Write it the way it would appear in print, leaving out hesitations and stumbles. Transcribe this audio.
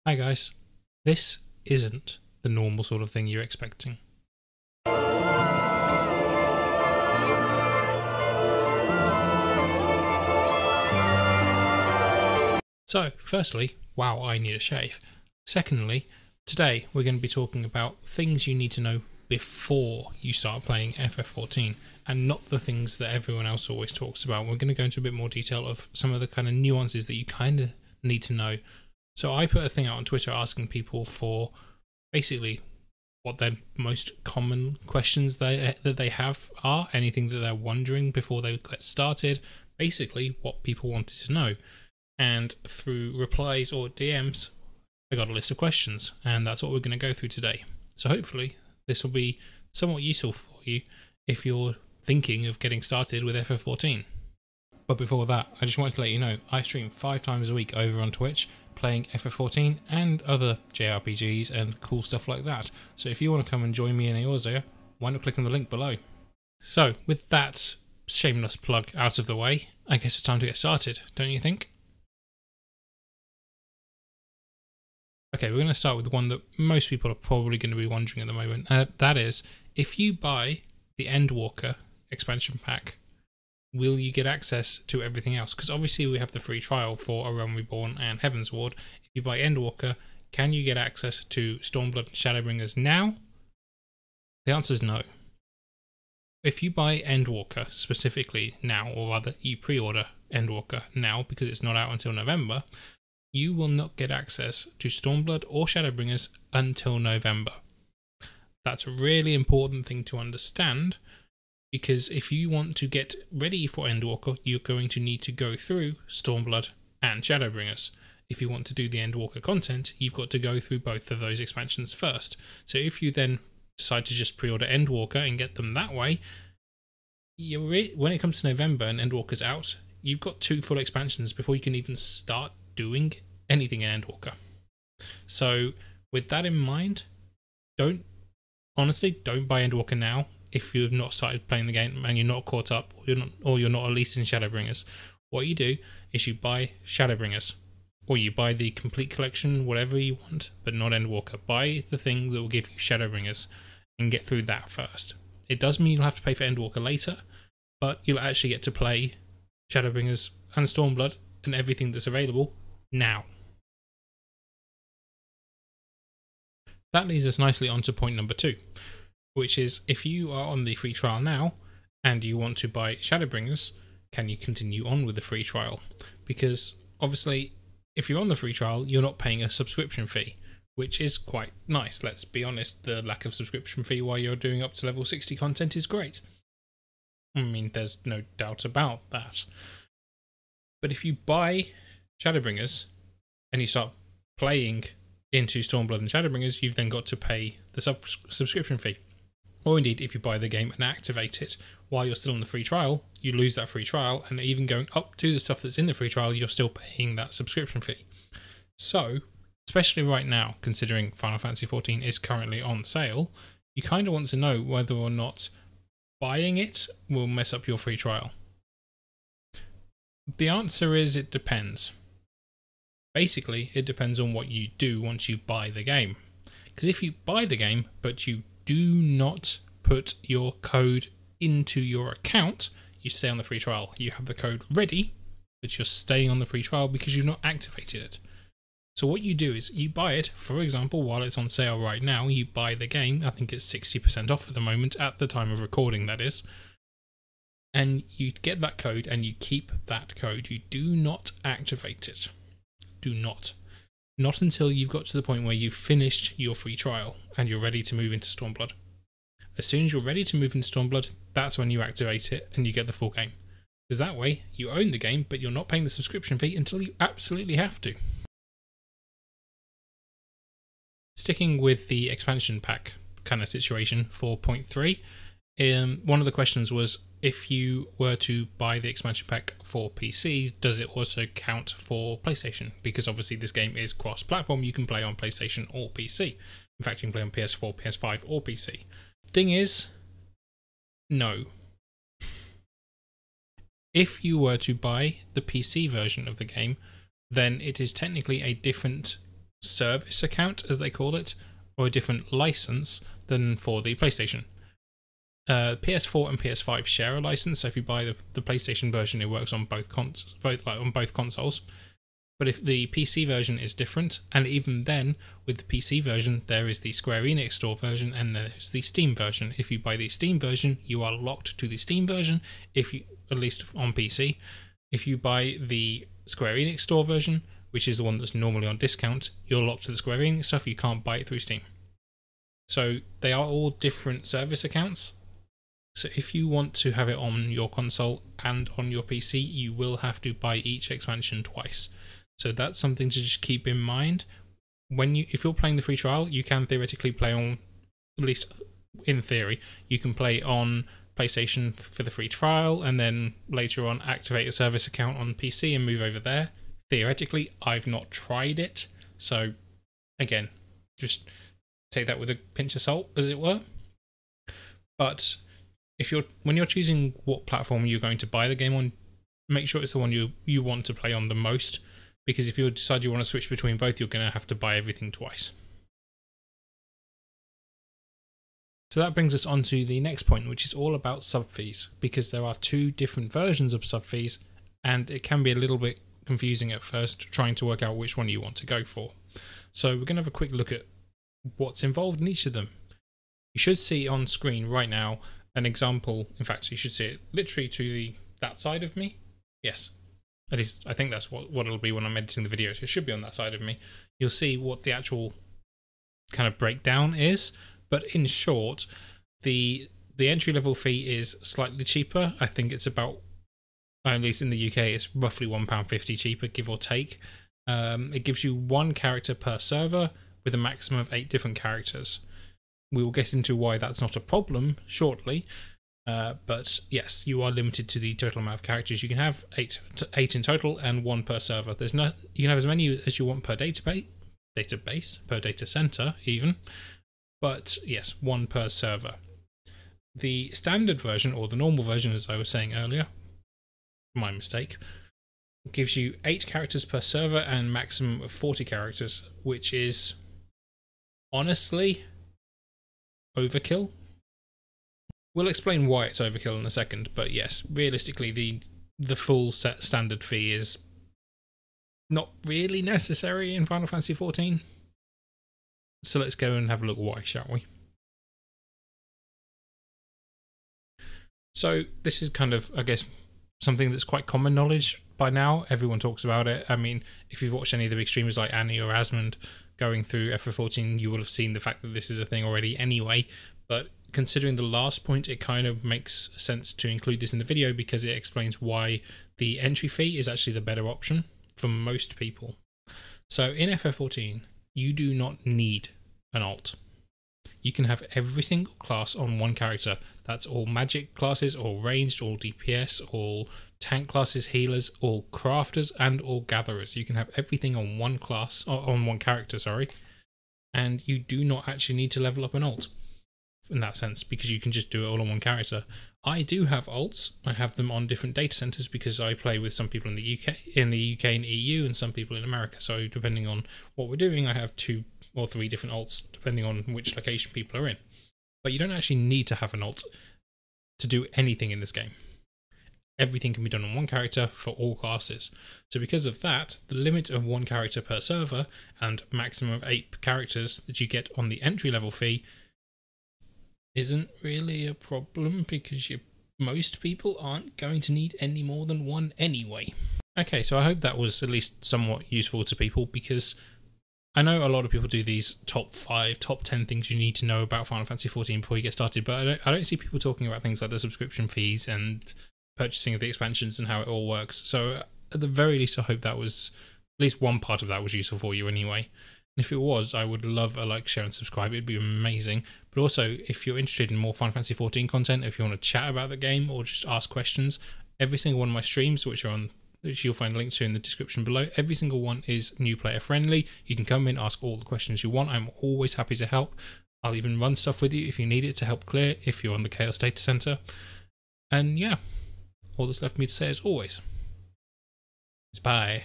Hi guys, this isn't the normal sort of thing you're expecting. So, firstly, wow, I need a shave. Secondly, today we're going to be talking about things you need to know before you start playing FF14 and not the things that everyone else always talks about. We're going to go into a bit more detail of some of the kind of nuances that you kind of need to know. So I put a thing out on Twitter asking people for basically what their most common questions that they have are, anything that they're wondering before they get started, basically what people wanted to know. And through replies or DMs, I got a list of questions, and that's what we're going to go through today. So hopefully this will be somewhat useful for you if you're thinking of getting started with FF14. But before that, I just wanted to let you know I stream 5 times a week over on Twitch, playing FF14 and other JRPGs and cool stuff like that. So if you want to come and join me in Eorzea, why not click on the link below? So with that shameless plug out of the way, I guess it's time to get started, don't you think? Okay, we're going to start with one that most people are probably going to be wondering at the moment. That is, if you buy the Endwalker expansion pack, will you get access to everything else? Because obviously we have the free trial for A Realm Reborn and Heavensward. If you buy Endwalker, can you get access to Stormblood and Shadowbringers now? The answer is no. If you buy Endwalker specifically now, or rather you pre-order Endwalker now because it's not out until November, you will not get access to Stormblood or Shadowbringers until November. That's a really important thing to understand, because if you want to get ready for Endwalker, you're going to need to go through Stormblood and Shadowbringers. If you want to do the Endwalker content, you've got to go through both of those expansions first. So if you then decide to just pre-order Endwalker and get them that way, when it comes to November and Endwalker's out, you've got 2 full expansions before you can even start doing anything in Endwalker. So with that in mind, don't buy Endwalker now if you've not started playing the game and you're not caught up, or you're not at least in Shadowbringers. What you do is you buy Shadowbringers, or you buy the complete collection, whatever you want, but not Endwalker. Buy the thing that will give you Shadowbringers and get through that first. It does mean you'll have to pay for Endwalker later, but you'll actually get to play Shadowbringers and Stormblood and everything that's available now. That leads us nicely on to point number 2, which is if you are on the free trial now and you want to buy Shadowbringers, can you continue on with the free trial? Because obviously if you're on the free trial, you're not paying a subscription fee, which is quite nice. Let's be honest, the lack of subscription fee while you're doing up to level 60 content is great. I mean, there's no doubt about that. But if you buy Shadowbringers and you start playing into Stormblood and Shadowbringers, you've then got to pay the subscription fee. Or indeed, if you buy the game and activate it while you're still on the free trial, you lose that free trial, and even going up to the stuff that's in the free trial, you're still paying that subscription fee. So, especially right now, considering Final Fantasy XIV is currently on sale, you kind of want to know whether or not buying it will mess up your free trial. The answer is it depends. Basically, it depends on what you do once you buy the game. Because if you buy the game, but you do not put your code into your account, you stay on the free trial. You have the code ready, but you're staying on the free trial because you've not activated it. So what you do is you buy it, for example, while it's on sale right now, you buy the game. I think it's 60% off at the moment, at the time of recording, that is. And you get that code and you keep that code. You do not activate it. Do not. Not until you've got to the point where you've finished your free trial and you're ready to move into Stormblood. As soon as you're ready to move into Stormblood, that's when you activate it and you get the full game. Because that way, you own the game, but you're not paying the subscription fee until you absolutely have to. Sticking with the expansion pack kind of situation for point 3, one of the questions was, if you were to buy the expansion pack for PC, does it also count for PlayStation? Because obviously this game is cross-platform, you can play on PlayStation or PC. In fact, you can play on PS4, PS5 or PC. Thing is, no. If you were to buy the PC version of the game, then it is technically a different service account, as they call it, or a different license than for the PlayStation. PS4 and PS5 share a license, so if you buy the PlayStation version, it works on both consoles. But if the PC version is different, and even then, with the PC version, there is the Square Enix store version and there's the Steam version. If you buy the Steam version, you are locked to the Steam version, at least on PC. If you buy the Square Enix store version, which is the one that's normally on discount, you're locked to the Square Enix stuff, you can't buy it through Steam. So they are all different service accounts. So if you want to have it on your console and on your PC, you will have to buy each expansion twice. So that's something to just keep in mind. If you're playing the free trial, you can theoretically play on, at least in theory, you can play on PlayStation for the free trial and then later on activate a service account on PC and move over there. Theoretically, I've not tried it. So again, just take that with a pinch of salt, as it were. But when you're choosing what platform you're going to buy the game on, make sure it's the one you want to play on the most. Because if you decide you want to switch between both, you're going to have to buy everything twice. So that brings us on to the next point, which is all about sub fees, because there are two different versions of sub fees, and it can be a little bit confusing at first trying to work out which one you want to go for. So we're going to have a quick look at what's involved in each of them. You should see on screen right now an example. In fact, you should see it literally to that side of me. Yes. At least I think that's what it'll be when I'm editing the video, so it should be on that side of me. You'll see what the actual kind of breakdown is, but in short, the entry level fee is slightly cheaper. I think it's about, at least in the UK, it's roughly £1.50 cheaper, give or take. It gives you one character per server with a maximum of 8 different characters. We will get into why that's not a problem shortly. But yes, you are limited to the total amount of characters. You can have 8 in total and 1 per server. You can have as many as you want per database, per data center even. But yes, 1 per server. The standard version, or the normal version as I was saying earlier, my mistake, gives you 8 characters per server and maximum of 40 characters, which is honestly overkill. We'll explain why it's overkill in a second, but yes, realistically, the full set standard fee is not really necessary in Final Fantasy XIV. So let's go and have a look why, shall we? So this is kind of, I guess, something that's quite common knowledge by now. Everyone talks about it. I mean, if you've watched any of the big streamers like Annie or Asmund going through FF14, you will have seen the fact that this is a thing already anyway, but considering the last point, it kind of makes sense to include this in the video because it explains why the entry fee is actually the better option for most people. So in FF14, you do not need an alt. You can have every single class on one character. That's all magic classes, all ranged, all DPS, all tank classes, healers, all crafters, and all gatherers. You can have everything on one class, or on one character, sorry. And you do not actually need to level up an alt in that sense, because you can just do it all on one character. I do have alts. I have them on different data centers because I play with some people in the UK and EU, and some people in America. So depending on what we're doing, I have 2 or 3 different alts depending on which location people are in. But you don't actually need to have an alt to do anything in this game. Everything can be done on one character for all classes. So because of that, the limit of 1 character per server and maximum of 8 characters that you get on the entry level fee isn't really a problem, because most people aren't going to need any more than 1 anyway. Okay, so I hope that was at least somewhat useful to people, because I know a lot of people do these top 5, top 10 things you need to know about Final Fantasy XIV before you get started, but I don't see people talking about things like the subscription fees and purchasing of the expansions and how it all works. So at the very least, I hope that was, at least one part of that was useful for you anyway. And if it was, I would love a like, share and subscribe. It'd be amazing. But also, if you're interested in more Final Fantasy XIV content, if you want to chat about the game or just ask questions, every single one of my streams, which you'll find links to in the description below, every single one is new player friendly. You can come in, ask all the questions you want. I'm always happy to help. I'll even run stuff with you if you need it to help clear, if you're on the Chaos Data Center. And yeah, all that's left for me to say as always is bye.